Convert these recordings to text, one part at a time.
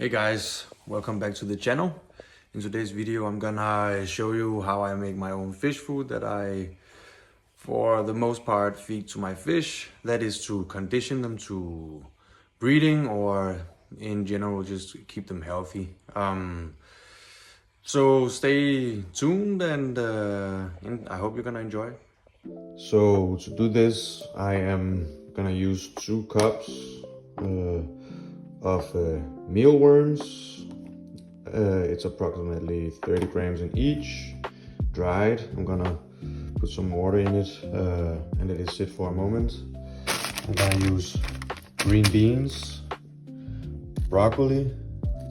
Hey guys, welcome back to the channel. In today's video I'm gonna show you how I make my own fish food that I, for the most part, feed to my fish. That is to condition them to breeding or in general just keep them healthy. So stay tuned and I hope you're gonna enjoy. So to do this I am gonna use 2 cups of mealworms. It's approximately 30 grams in each, dried. I'm gonna put some water in it and let it sit for a moment. I'm gonna use green beans, broccoli.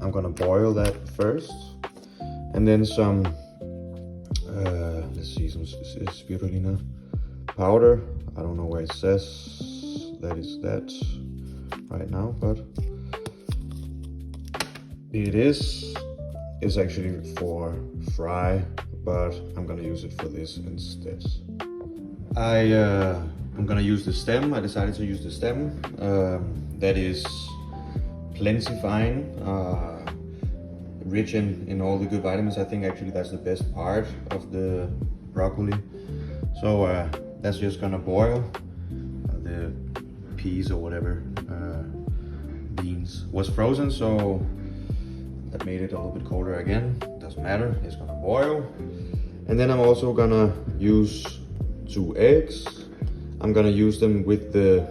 I'm gonna boil that first, and then some let's see, some spirulina powder. I don't know where it says that is that right now, but it's actually for fry, but I'm gonna use it for this instead. I'm gonna use the stem. I decided to use the stem. That is plenty fine, rich in all the good vitamins. I think actually that's the best part of the broccoli. So that's just gonna boil. The peas or whatever, beans was frozen, so that made it a little bit colder again. Doesn't matter, it's gonna boil. And then I'm also gonna use 2 eggs. I'm gonna use them with the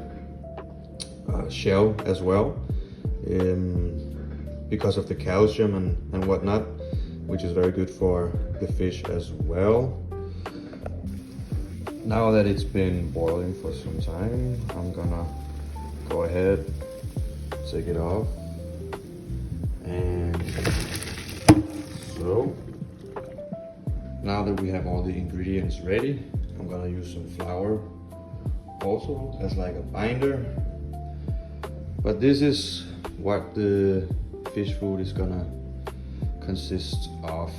shell as well, because of the calcium and whatnot, which is very good for the fish as well. Now that it's been boiling for some time, I'm gonna go ahead, take it off. And so now that we have all the ingredients ready, I'm gonna use some flour also as like a binder. But this is what the fish food is gonna consist of.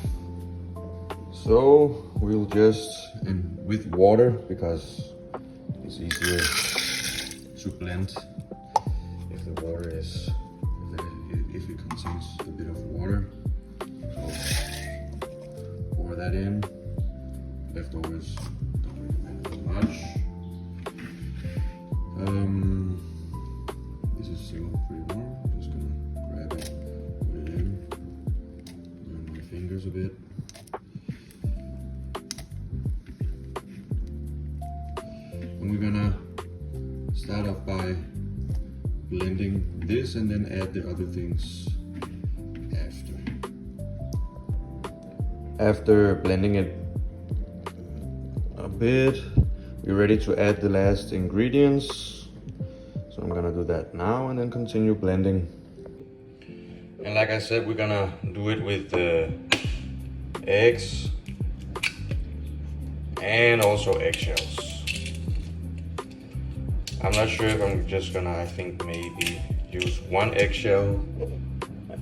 So we'll just, and with water, because it's easier to blend if the water is, if it contains a bit of water. So pour that in. Leftovers don't really matter much. This is still pretty warm. I'm just gonna grab it, put it in, burn my fingers a bit. And we're gonna start off by blending this and then add the other things after. After blending it a bit, we're ready to add the last ingredients. So I'm gonna do that now and then continue blending. And like I said, we're gonna do it with the eggs and also eggshells. I'm not sure if I'm just gonna, I think maybe use 1 eggshell.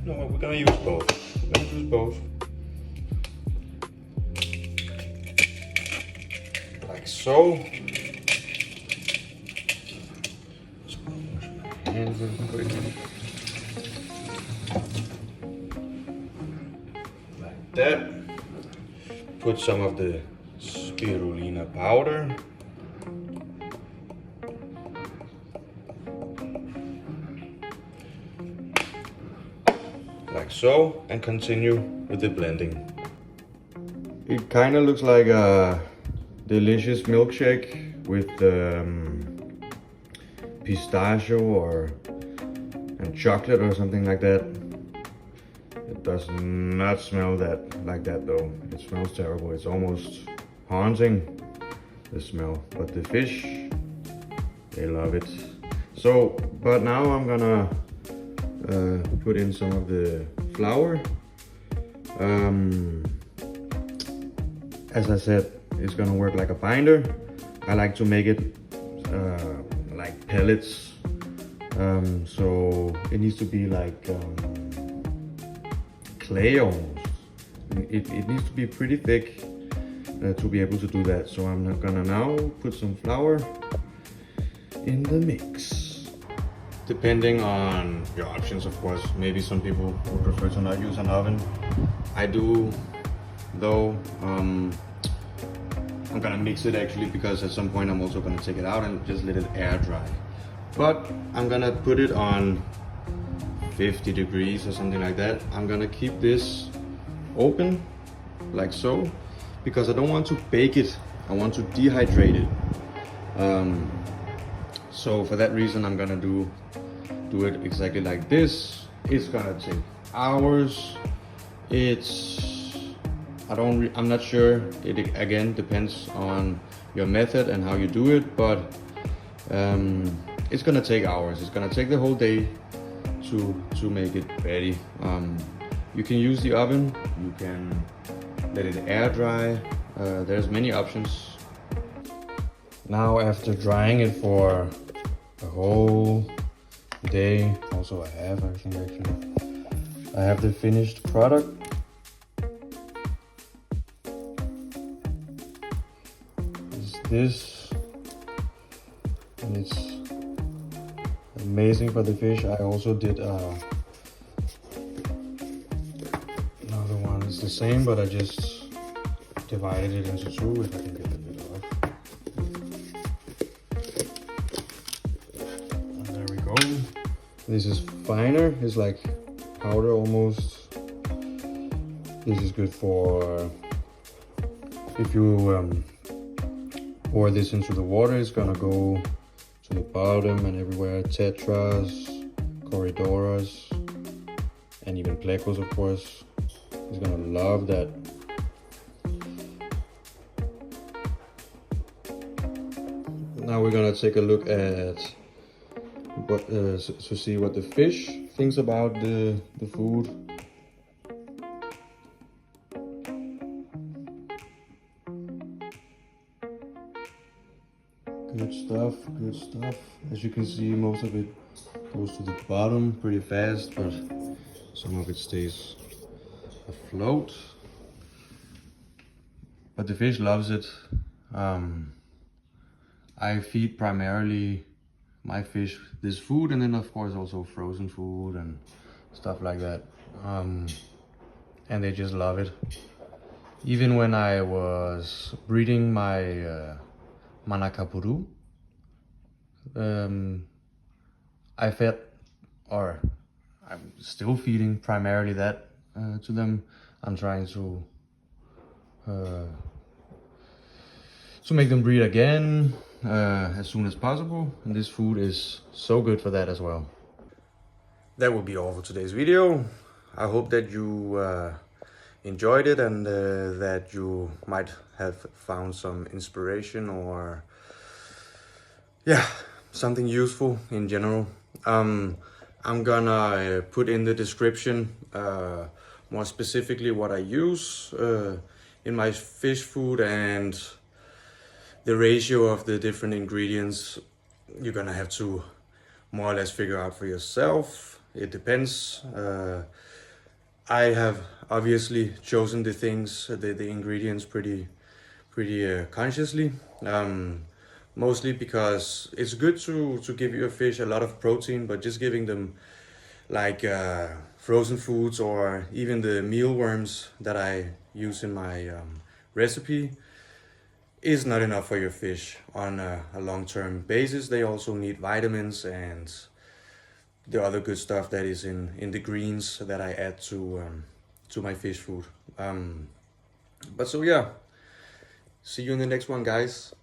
No, we're gonna use both. We're gonna use both. Like so. Hands real quick. Like that. Put some of the spirulina powder. Like so, and continue with the blending. It kind of looks like a delicious milkshake with pistachio and chocolate or something like that. It does not smell like that though. It smells terrible. It's almost haunting, the smell. But the fish, they love it. So, but now I'm gonna put in some of the flour. As I said, it's gonna work like a binder. I like to make it like pellets, so it needs to be like clay almost. It needs to be pretty thick to be able to do that. So I'm gonna now put some flour in the mix. depending on your options, of course. Maybe some people would prefer to not use an oven. I do, though. I'm gonna mix it actually, because at some point I'm also gonna take it out and just let it air dry. But I'm gonna put it on 50 degrees or something like that. I'm gonna keep this open like so, because I don't want to bake it, I want to dehydrate it. So for that reason I'm gonna do it exactly like this. It's gonna take hours. I'm not sure. It again depends on your method and how you do it, but it's gonna take hours. It's gonna take the whole day to make it ready. You can use the oven, you can let it air dry. There's many options. Now after drying it for a whole day, also a half I think actually, I have the finished product. It's this, and it's amazing for the fish. I also did another one. It's the same, but I just divided it into two, if I can get the lid off. And there we go. This is finer. It's like powder almost. This is good for if you pour this into the water. It's gonna go to the bottom and everywhere. Tetras, corridoras, and even plecos, of course. He's gonna love that. Now we're gonna take a look at what to see what the fish thinks about the food. Good stuff, good stuff. As you can see, most of it goes to the bottom pretty fast, but some of it stays afloat. But the fish loves it. I feed primarily my fish this food, and then of course also frozen food and stuff like that. And they just love it. Even when I was breeding my Manakapuru, I fed, or I'm still feeding primarily that to them. I'm trying to make them breed again as soon as possible, and this food is so good for that as well. That will be all for today's video. I hope that you enjoyed it, and that you might have found some inspiration, or something useful in general. I'm gonna put in the description more specifically what I use in my fish food, and the ratio of the different ingredients you're gonna have to more or less figure out for yourself. It depends. I have obviously chosen the things, the ingredients pretty consciously. Mostly because it's good to give your fish a lot of protein, but just giving them like frozen foods, or even the mealworms that I use in my recipe, is not enough for your fish on a long-term basis. They also need vitamins and the other good stuff that is in the greens that I add to my fish food. But so yeah, see you in the next one, guys.